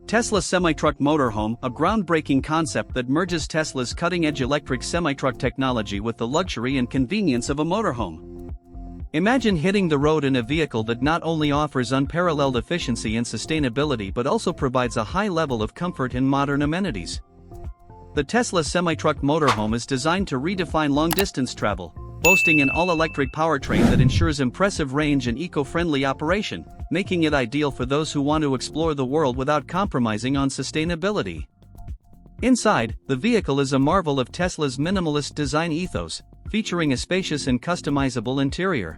Tesla Semi-Truck Motorhome, a groundbreaking concept that merges Tesla's cutting-edge electric semi-truck technology with the luxury and convenience of a motorhome. Imagine hitting the road in a vehicle that not only offers unparalleled efficiency and sustainability but also provides a high level of comfort and modern amenities. The Tesla Semi-Truck Motorhome is designed to redefine long-distance travel, boasting an all-electric powertrain that ensures impressive range and eco-friendly operation, making it ideal for those who want to explore the world without compromising on sustainability. Inside, the vehicle is a marvel of Tesla's minimalist design ethos, featuring a spacious and customizable interior.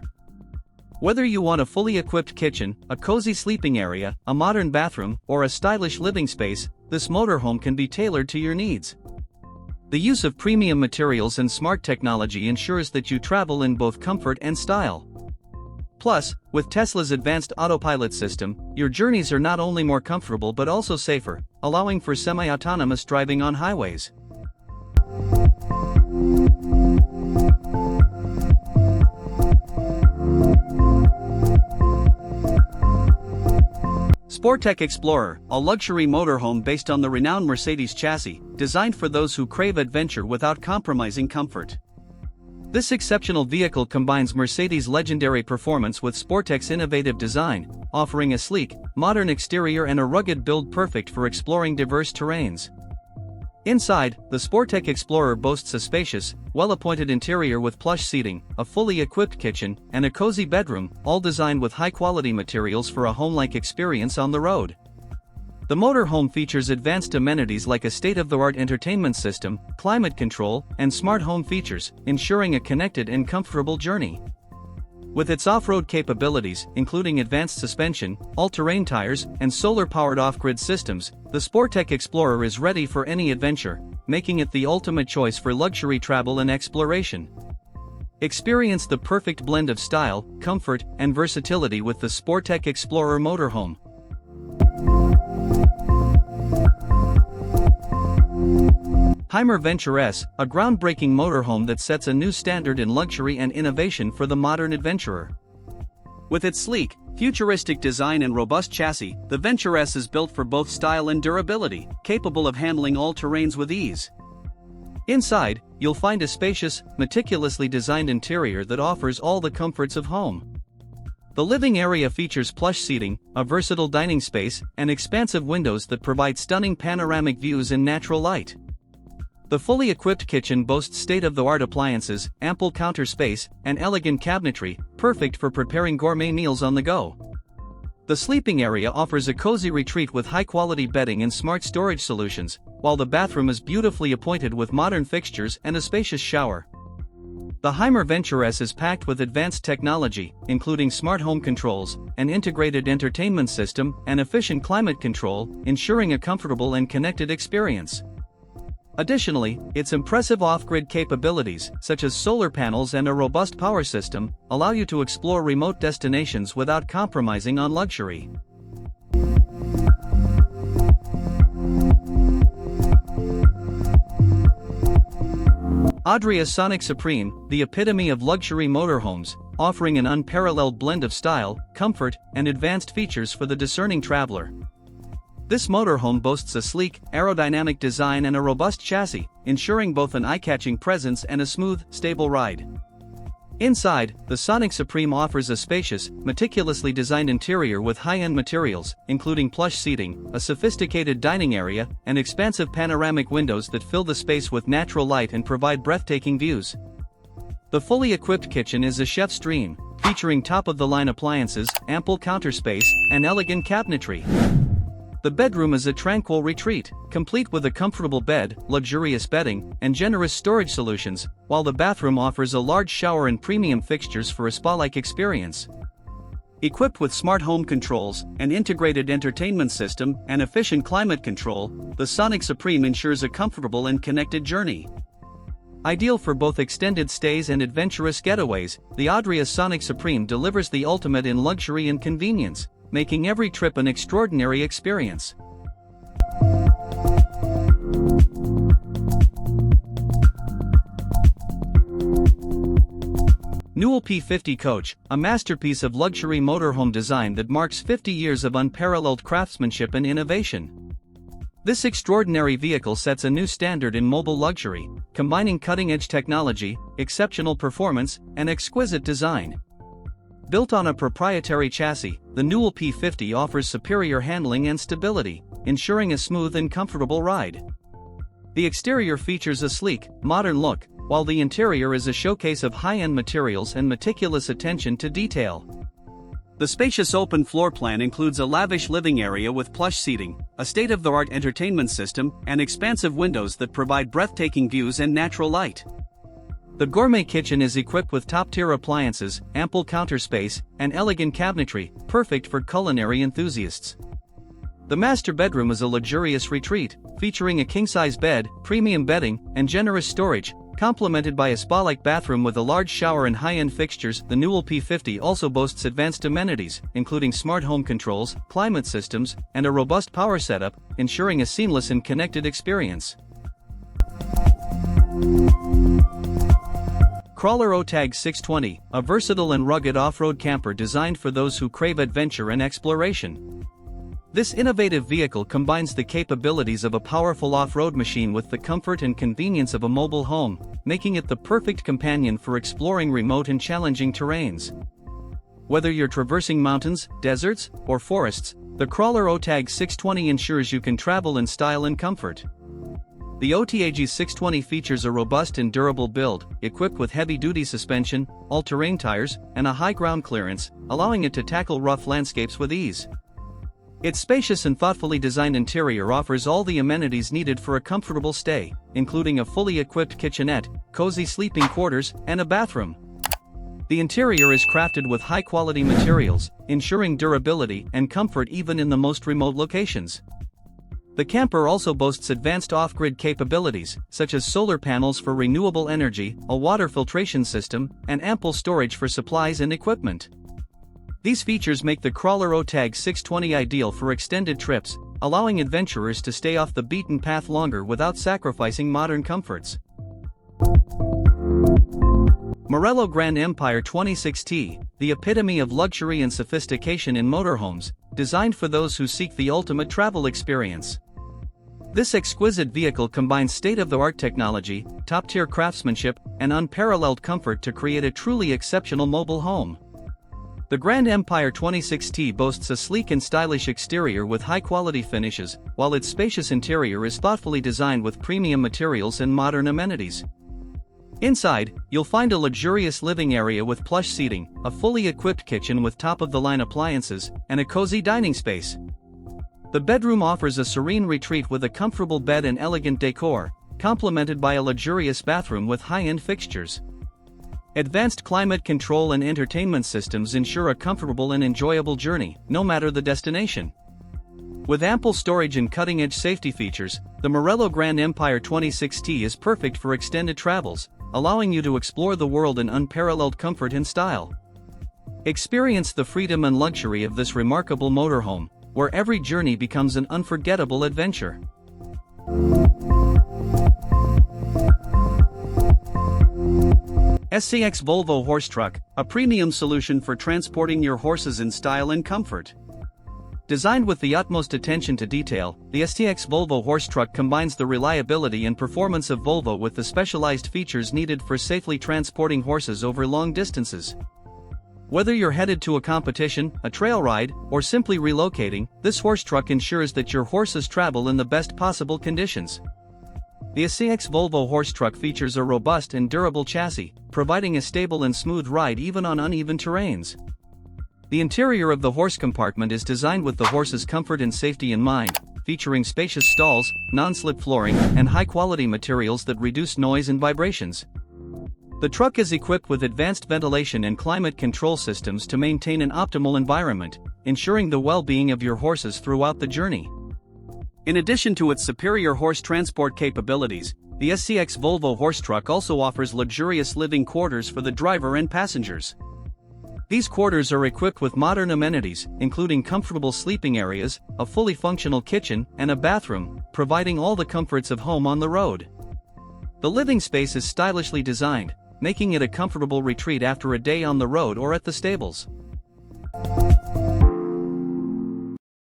Whether you want a fully equipped kitchen, a cozy sleeping area, a modern bathroom, or a stylish living space, this motorhome can be tailored to your needs. The use of premium materials and smart technology ensures that you travel in both comfort and style. Plus, with Tesla's advanced autopilot system, your journeys are not only more comfortable but also safer, allowing for semi-autonomous driving on highways. Sporttec Explorer, a luxury motorhome based on the renowned Mercedes chassis, designed for those who crave adventure without compromising comfort. This exceptional vehicle combines Mercedes' legendary performance with Sporttec's innovative design, offering a sleek, modern exterior and a rugged build perfect for exploring diverse terrains. Inside, the Sporttec Explorer boasts a spacious, well-appointed interior with plush seating, a fully equipped kitchen, and a cozy bedroom, all designed with high-quality materials for a home-like experience on the road. The motorhome features advanced amenities like a state-of-the-art entertainment system, climate control, and smart home features, ensuring a connected and comfortable journey. With its off-road capabilities, including advanced suspension, all-terrain tires, and solar-powered off-grid systems, the Sporttec Explorer is ready for any adventure, making it the ultimate choice for luxury travel and exploration. Experience the perfect blend of style, comfort, and versatility with the Sporttec Explorer motorhome. HYMER Venture S, a groundbreaking motorhome that sets a new standard in luxury and innovation for the modern adventurer. With its sleek, futuristic design and robust chassis, the Venture S is built for both style and durability, capable of handling all terrains with ease. Inside, you'll find a spacious, meticulously designed interior that offers all the comforts of home. The living area features plush seating, a versatile dining space, and expansive windows that provide stunning panoramic views in natural light. The fully equipped kitchen boasts state-of-the-art appliances, ample counter space, and elegant cabinetry, perfect for preparing gourmet meals on the go. The sleeping area offers a cozy retreat with high-quality bedding and smart storage solutions, while the bathroom is beautifully appointed with modern fixtures and a spacious shower. The HYMER Venture S is packed with advanced technology, including smart home controls, an integrated entertainment system, and efficient climate control, ensuring a comfortable and connected experience. Additionally, its impressive off-grid capabilities, such as solar panels and a robust power system, allow you to explore remote destinations without compromising on luxury. Adria Sonic Supreme, the epitome of luxury motorhomes, offering an unparalleled blend of style, comfort, and advanced features for the discerning traveler. This motorhome boasts a sleek, aerodynamic design and a robust chassis, ensuring both an eye-catching presence and a smooth, stable ride. Inside, the Sonic Supreme offers a spacious, meticulously designed interior with high-end materials, including plush seating, a sophisticated dining area, and expansive panoramic windows that fill the space with natural light and provide breathtaking views. The fully equipped kitchen is a chef's dream, featuring top-of-the-line appliances, ample counter space, and elegant cabinetry. The bedroom is a tranquil retreat, complete with a comfortable bed, luxurious bedding, and generous storage solutions, while the bathroom offers a large shower and premium fixtures for a spa-like experience. Equipped with smart home controls, an integrated entertainment system, and efficient climate control, the Sonic Supreme ensures a comfortable and connected journey. Ideal for both extended stays and adventurous getaways, the Adria Sonic Supreme delivers the ultimate in luxury and convenience, making every trip an extraordinary experience. Newell P50 Coach, a masterpiece of luxury motorhome design that marks 50 years of unparalleled craftsmanship and innovation. This extraordinary vehicle sets a new standard in mobile luxury, combining cutting-edge technology, exceptional performance, and exquisite design. Built on a proprietary chassis, the Newell P50 offers superior handling and stability, ensuring a smooth and comfortable ride. The exterior features a sleek, modern look, while the interior is a showcase of high-end materials and meticulous attention to detail. The spacious open floor plan includes a lavish living area with plush seating, a state-of-the-art entertainment system, and expansive windows that provide breathtaking views and natural light. The gourmet kitchen is equipped with top-tier appliances, ample counter space, and elegant cabinetry, perfect for culinary enthusiasts. The master bedroom is a luxurious retreat, featuring a king-size bed, premium bedding, and generous storage, complemented by a spa-like bathroom with a large shower and high-end fixtures. The Newell P50 also boasts advanced amenities, including smart home controls, climate systems, and a robust power setup, ensuring a seamless and connected experience. Crawler OTAG 620, a versatile and rugged off-road camper designed for those who crave adventure and exploration. This innovative vehicle combines the capabilities of a powerful off-road machine with the comfort and convenience of a mobile home, making it the perfect companion for exploring remote and challenging terrains. Whether you're traversing mountains, deserts, or forests, the Crawler OTAG 620 ensures you can travel in style and comfort. The OTAG 620 features a robust and durable build, equipped with heavy-duty suspension, all-terrain tires, and a high ground clearance, allowing it to tackle rough landscapes with ease. Its spacious and thoughtfully designed interior offers all the amenities needed for a comfortable stay, including a fully equipped kitchenette, cozy sleeping quarters, and a bathroom. The interior is crafted with high-quality materials, ensuring durability and comfort even in the most remote locations. The camper also boasts advanced off-grid capabilities, such as solar panels for renewable energy, a water filtration system, and ample storage for supplies and equipment. These features make the Crawler OTAG 620 ideal for extended trips, allowing adventurers to stay off the beaten path longer without sacrificing modern comforts. Morelo Grand Empire 26T, the epitome of luxury and sophistication in motorhomes, designed for those who seek the ultimate travel experience. This exquisite vehicle combines state-of-the-art technology, top-tier craftsmanship, and unparalleled comfort to create a truly exceptional mobile home. The Grand Empire 26T boasts a sleek and stylish exterior with high-quality finishes, while its spacious interior is thoughtfully designed with premium materials and modern amenities. Inside, you'll find a luxurious living area with plush seating, a fully equipped kitchen with top-of-the-line appliances, and a cozy dining space. The bedroom offers a serene retreat with a comfortable bed and elegant decor, complemented by a luxurious bathroom with high-end fixtures. Advanced climate control and entertainment systems ensure a comfortable and enjoyable journey, no matter the destination. With ample storage and cutting-edge safety features, the Morelo Grand Empire 26T is perfect for extended travels, allowing you to explore the world in unparalleled comfort and style. Experience the freedom and luxury of this remarkable motorhome, where every journey becomes an unforgettable adventure. SCX Volvo Horse Truck, a premium solution for transporting your horses in style and comfort. Designed with the utmost attention to detail, the SCX Volvo Horse Truck combines the reliability and performance of Volvo with the specialized features needed for safely transporting horses over long distances. Whether you're headed to a competition, a trail ride, or simply relocating, this horse truck ensures that your horses travel in the best possible conditions. The SCX Volvo Horse Truck features a robust and durable chassis, providing a stable and smooth ride even on uneven terrains. The interior of the horse compartment is designed with the horse's comfort and safety in mind, featuring spacious stalls, non-slip flooring, and high-quality materials that reduce noise and vibrations. The truck is equipped with advanced ventilation and climate control systems to maintain an optimal environment, ensuring the well-being of your horses throughout the journey. In addition to its superior horse transport capabilities, the SCX Volvo Horse Truck also offers luxurious living quarters for the driver and passengers. These quarters are equipped with modern amenities, including comfortable sleeping areas, a fully functional kitchen, and a bathroom, providing all the comforts of home on the road. The living space is stylishly designed, making it a comfortable retreat after a day on the road or at the stables.